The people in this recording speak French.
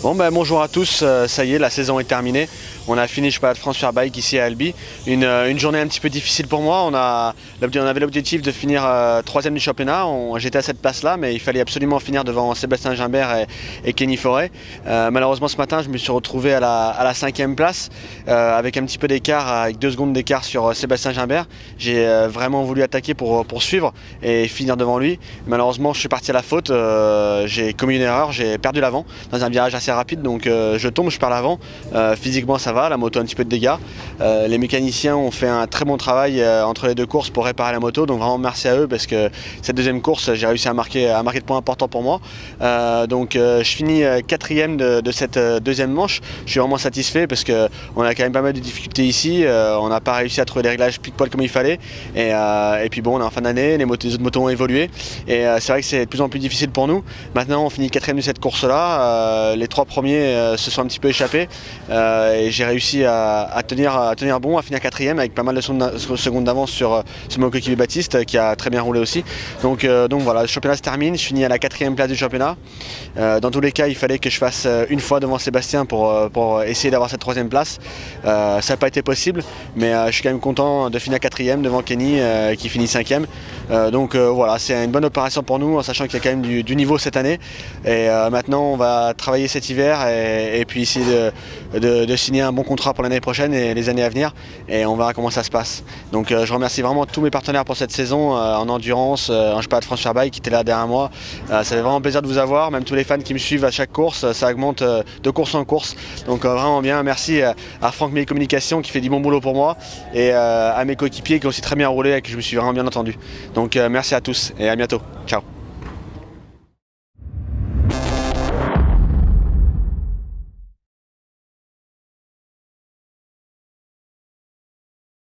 Bon ben bonjour à tous, ça y est, la saison est terminée. On a fini le championnat de France Superbike ici à Albi. Une journée un petit peu difficile pour moi. On avait l'objectif de finir 3e du championnat. J'étais à cette place-là, mais il fallait absolument finir devant Sébastien Gimbert et Kenny Forêt. Malheureusement ce matin, je me suis retrouvé à la 5e place, avec un petit peu d'écart, avec 2 secondes d'écart sur Sébastien Gimbert. J'ai vraiment voulu attaquer pour suivre et finir devant lui. Malheureusement, je suis parti à la faute. J'ai commis une erreur, j'ai perdu l'avant dans un virage assez rapide, donc je tombe, je perds l'avant. Physiquement ça va, la moto a un petit peu de dégâts. Les mécaniciens ont fait un très bon travail entre les 2 courses pour réparer la moto, donc vraiment merci à eux parce que cette deuxième course j'ai réussi à marquer de points importants pour moi. Je finis 4e de cette deuxième manche. Je suis vraiment satisfait parce qu'on a quand même pas mal de difficultés ici. On n'a pas réussi à trouver les réglages pile-poil comme il fallait, et puis bon, on est en fin d'année, les autres motos ont évolué et c'est vrai que c'est de plus en plus difficile pour nous. Maintenant on finit 4e de cette course là. Les 3 premiers se sont un petit peu échappés et j'ai réussi à tenir bon, à finir 4e avec pas mal de secondes d'avance sur mon coéquipier Baptiste qui a très bien roulé aussi. Donc voilà, le championnat se termine, je finis à la 4e place du championnat. Dans tous les cas, il fallait que je fasse une fois devant Sébastien pour essayer d'avoir cette 3e place. Ça n'a pas été possible, mais je suis quand même content de finir 4e devant Kenny qui finit 5e. Voilà, c'est une bonne opération pour nous en sachant qu'il y a quand même du niveau cette année. Et maintenant on va travailler cet hiver et puis essayer de signer un bon contrat pour l'année prochaine et les années à venir, et on verra comment ça se passe. Donc je remercie vraiment tous mes partenaires pour cette saison en endurance, en championnat de France Superbike qui était là derrière moi. Ça fait vraiment plaisir de vous avoir, même tous les fans qui me suivent à chaque course, ça augmente de course en course. Donc vraiment bien, merci à Franck Meilly Communication qui fait du bon boulot pour moi et à mes coéquipiers qui ont aussi très bien roulé et que je me suis vraiment bien entendu. Donc merci à tous et à bientôt. Ciao.